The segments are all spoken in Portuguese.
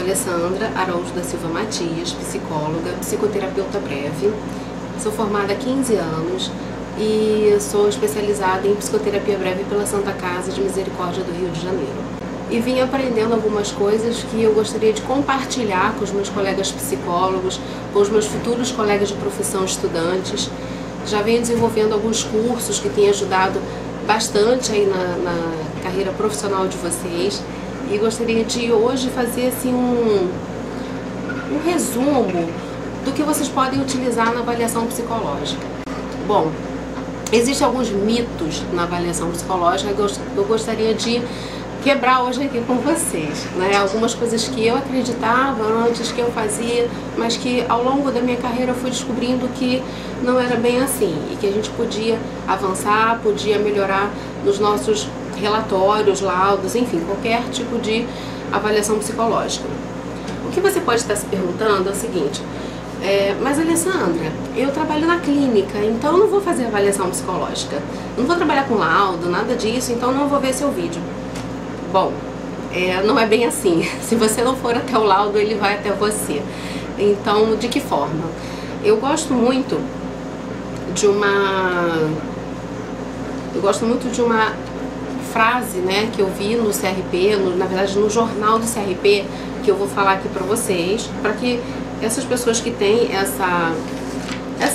Alessandra Araújo da Silva Matias, psicóloga, psicoterapeuta breve. Sou formada há 15 anos e sou especializada em psicoterapia breve pela Santa Casa de Misericórdia do Rio de Janeiro. E vim aprendendo algumas coisas que eu gostaria de compartilhar com os meus colegas psicólogos, com os meus futuros colegas de profissão estudantes. Já venho desenvolvendo alguns cursos que têm ajudado bastante aí na carreira profissional de vocês. E gostaria de hoje fazer assim um resumo do que vocês podem utilizar na avaliação psicológica. Bom, existem alguns mitos na avaliação psicológica que eu gostaria de quebrar hoje aqui com vocês, né? Algumas coisas que eu acreditava antes, que eu fazia, mas que ao longo da minha carreira eu fui descobrindo que não era bem assim e que a gente podia avançar, podia melhorar nos nossos relatórios, laudos, enfim, qualquer tipo de avaliação psicológica. O que você pode estar se perguntando é o seguinte: mas Alessandra, eu trabalho na clínica, então eu não vou fazer avaliação psicológica, não vou trabalhar com laudo, nada disso, então não vou ver seu vídeo. Bom, não é bem assim. Se você não for até o laudo, ele vai até você. Então, de que forma? Eu gosto muito de uma frase, né, que eu vi no CRP, na verdade no jornal do CRP, que eu vou falar aqui para vocês, para que essas pessoas que têm essa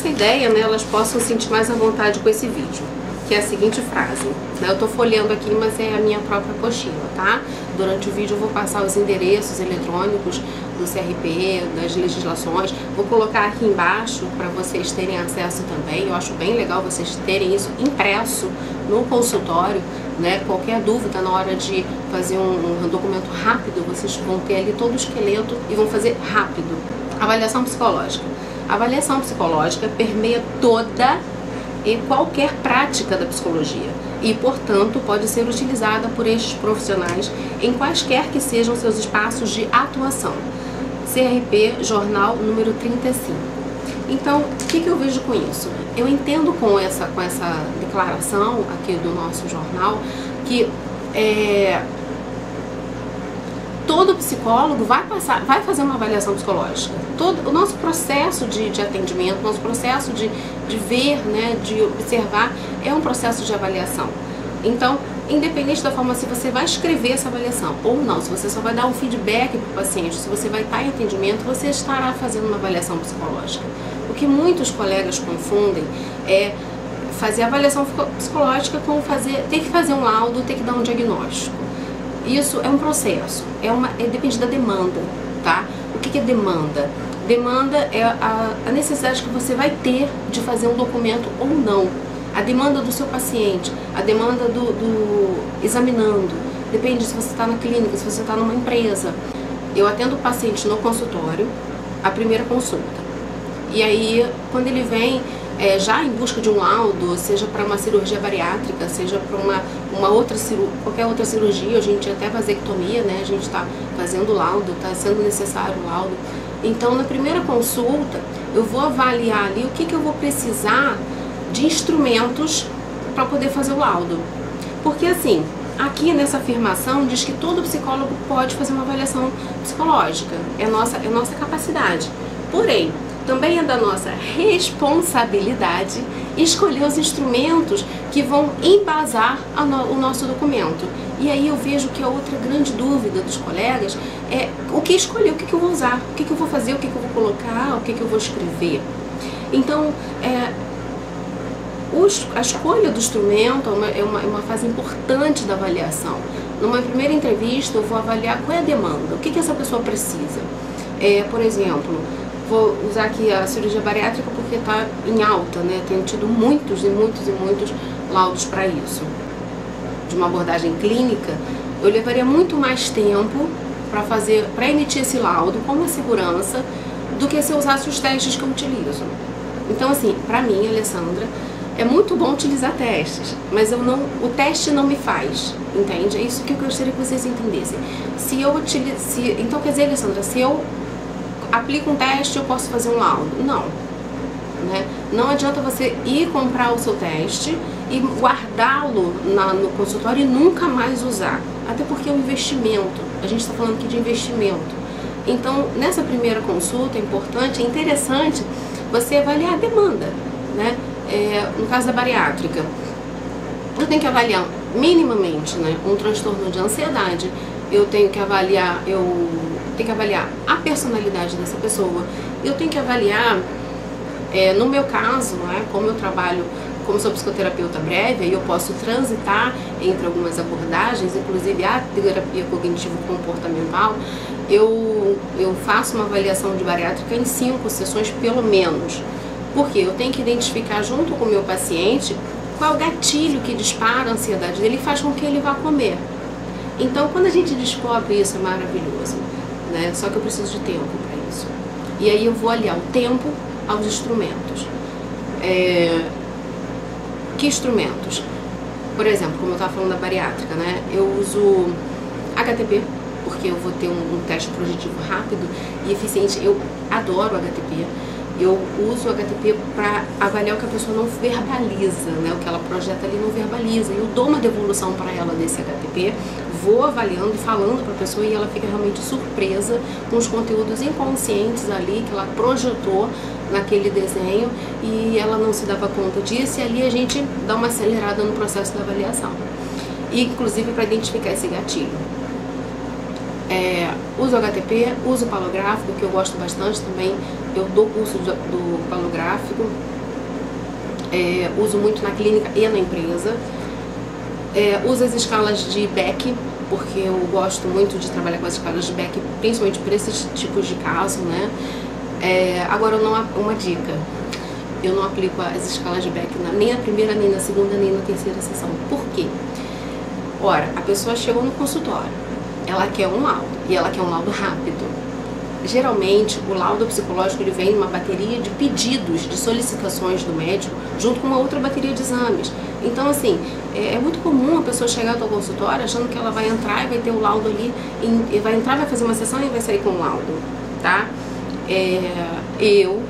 ideia, né, elas possam sentir mais à vontade com esse vídeo, que é a seguinte frase, né, eu tô folheando aqui, mas é a minha própria apostila, tá? Durante o vídeo eu vou passar os endereços eletrônicos do CRP, das legislações, vou colocar aqui embaixo para vocês terem acesso também. Eu acho bem legal vocês terem isso impresso no consultório, né? Qualquer dúvida na hora de fazer um documento rápido, vocês vão ter ali todo o esqueleto e vão fazer rápido. Avaliação psicológica. A avaliação psicológica permeia toda e qualquer prática da psicologia e, portanto, pode ser utilizada por estes profissionais em quaisquer que sejam seus espaços de atuação. CRP, jornal número 35. Então, o que eu vejo com isso? Eu entendo com essa declaração aqui do nosso jornal que todo psicólogo vai fazer uma avaliação psicológica. Todo o nosso processo de atendimento, nosso processo de ver, né, de observar, é um processo de avaliação. Então, independente da forma se você vai escrever essa avaliação ou não, se você só vai dar um feedback para o paciente, se você vai estar em atendimento, você estará fazendo uma avaliação psicológica. O que muitos colegas confundem é fazer avaliação psicológica com ter que fazer um laudo, ter que dar um diagnóstico. Isso é um processo, depende da demanda, tá? O que é demanda? Demanda é a necessidade que você vai ter de fazer um documento ou não. A demanda do seu paciente, a demanda do examinando. Depende se você está na clínica, se você está numa empresa. Eu atendo o paciente no consultório, a primeira consulta. E aí, quando ele vem já em busca de um laudo, seja para uma cirurgia bariátrica, seja para qualquer outra cirurgia, a gente até vasectomia, né? A gente está fazendo laudo, está sendo necessário o laudo. Então, na primeira consulta, eu vou avaliar ali o que eu vou precisar de instrumentos para poder fazer o laudo. Porque assim, aqui nessa afirmação diz que todo psicólogo pode fazer uma avaliação psicológica, é nossa capacidade. Porém, também é da nossa responsabilidade escolher os instrumentos que vão embasar o nosso documento. E aí eu vejo que a outra grande dúvida dos colegas é o que escolher, o que eu vou usar, o que eu vou fazer, o que eu vou colocar, o que eu vou escrever. Então, a escolha do instrumento é uma fase importante da avaliação. Numa primeira entrevista eu vou avaliar qual é a demanda, o que essa pessoa precisa. Por exemplo, vou usar aqui a cirurgia bariátrica porque está em alta, né? Tenho tido muitos laudos para isso. De uma abordagem clínica, eu levaria muito mais tempo para emitir esse laudo com uma segurança do que se eu usasse os testes que eu utilizo. Então, assim, para mim, Alessandra, é muito bom utilizar testes, mas o teste não me faz, entende? É isso que eu gostaria que vocês entendessem. Então, quer dizer, Alessandra, se eu aplico um teste, eu posso fazer um laudo? Não. Né? Não adianta você ir comprar o seu teste e guardá-lo no consultório e nunca mais usar. Até porque é um investimento. A gente está falando aqui de investimento. Então, nessa primeira consulta, é importante, é interessante você avaliar a demanda, né? No caso da bariátrica, eu tenho que avaliar minimamente, né, um transtorno de ansiedade, eu tenho que avaliar a personalidade dessa pessoa, eu tenho que avaliar, no meu caso, né, como eu trabalho, como sou psicoterapeuta breve, eu posso transitar entre algumas abordagens, inclusive a terapia cognitivo-comportamental, eu faço uma avaliação de bariátrica em 5 sessões pelo menos, porque eu tenho que identificar junto com o meu paciente qual é o gatilho que dispara a ansiedade dele e faz com que ele vá comer. Então, quando a gente descobre isso, é maravilhoso, né? Só que eu preciso de tempo para isso. E aí eu vou aliar o tempo aos instrumentos. Que instrumentos? Por exemplo, como eu estava falando da bariátrica, né? Eu uso HTP, porque eu vou ter um teste projetivo rápido e eficiente. Eu adoro HTP. Eu uso o HTP para avaliar o que a pessoa não verbaliza, né? O que ela projeta ali não verbaliza. Eu dou uma devolução para ela desse HTP, vou avaliando e falando para a pessoa e ela fica realmente surpresa com os conteúdos inconscientes ali que ela projetou naquele desenho e ela não se dava conta disso, e ali a gente dá uma acelerada no processo da avaliação. E, inclusive, para identificar esse gatilho. Uso HTP, uso palográfico, que eu gosto bastante também, eu dou curso do palográfico, uso muito na clínica e na empresa, uso as escalas de Beck, porque eu gosto muito de trabalhar com as escalas de Beck, principalmente para esses tipos de caso, né? Agora, uma dica, eu não aplico as escalas de Beck nem na primeira, nem na segunda, nem na terceira sessão. Por quê? Ora, a pessoa chegou no consultório, ela quer um laudo, e ela quer um laudo rápido. Geralmente, o laudo psicológico ele vem numa bateria de pedidos, de solicitações do médico, junto com uma outra bateria de exames. Então, assim, é muito comum a pessoa chegar ao teu consultório achando que ela vai entrar e vai ter o laudo ali, vai entrar, vai fazer uma sessão e vai sair com o laudo, tá? Eu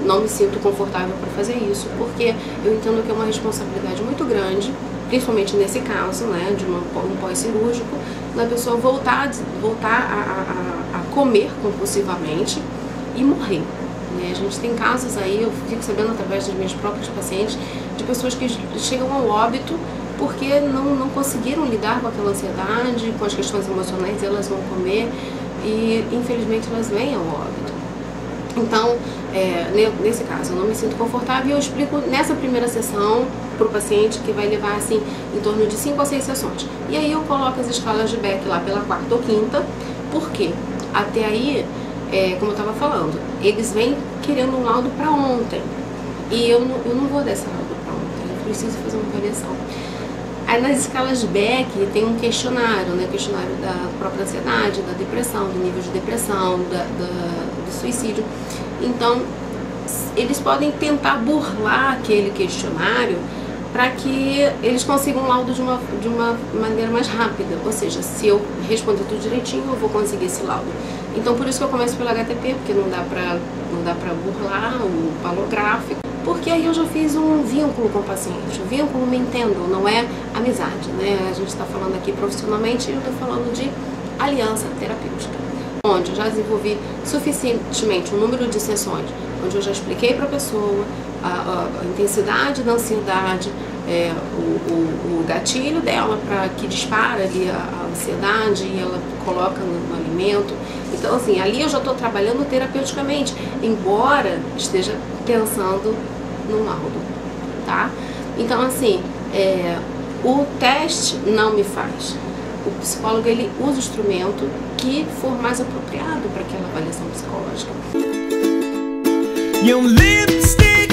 não me sinto confortável para fazer isso, porque eu entendo que é uma responsabilidade muito grande, principalmente nesse caso, né, de um pós-cirúrgico, da pessoa voltar a comer compulsivamente e morrer. Né? A gente tem casos aí, eu fico sabendo através das minhas próprias pacientes, de pessoas que chegam ao óbito porque não conseguiram lidar com aquela ansiedade, com as questões emocionais, e elas vão comer e infelizmente elas vêm ao óbito. Então, nesse caso, eu não me sinto confortável e eu explico nessa primeira sessão para o paciente, que vai levar assim em torno de 5 a 6 sessões. E aí eu coloco as escalas de Beck lá pela 4ª ou 5ª, porque até aí, como eu estava falando, eles vêm querendo um laudo para ontem. E eu não vou dar esse laudo para ontem, eu preciso fazer uma avaliação. Aí nas escalas de Beck tem um questionário, né? Questionário da própria ansiedade, da depressão, do nível de depressão, do suicídio. Então, eles podem tentar burlar aquele questionário para que eles consigam um laudo de uma maneira mais rápida. Ou seja, se eu responder tudo direitinho, eu vou conseguir esse laudo. Então, por isso que eu começo pelo HTP, porque não dá para burlar o palográfico. Porque aí eu já fiz um vínculo com o paciente. O vínculo, me entendo, não é amizade, né? A gente está falando aqui profissionalmente e eu estou falando de aliança terapêutica, onde eu já desenvolvi suficientemente um número de sessões, onde eu já expliquei para a pessoa a intensidade da ansiedade, o gatilho dela que dispara ali a ansiedade e ela coloca no alimento. Então, assim, ali eu já estou trabalhando terapeuticamente, embora esteja pensando no laudo, tá? Então, assim, o teste não me faz. O psicólogo, ele usa o instrumento que for mais apropriado para aquela avaliação psicológica. Your lipstick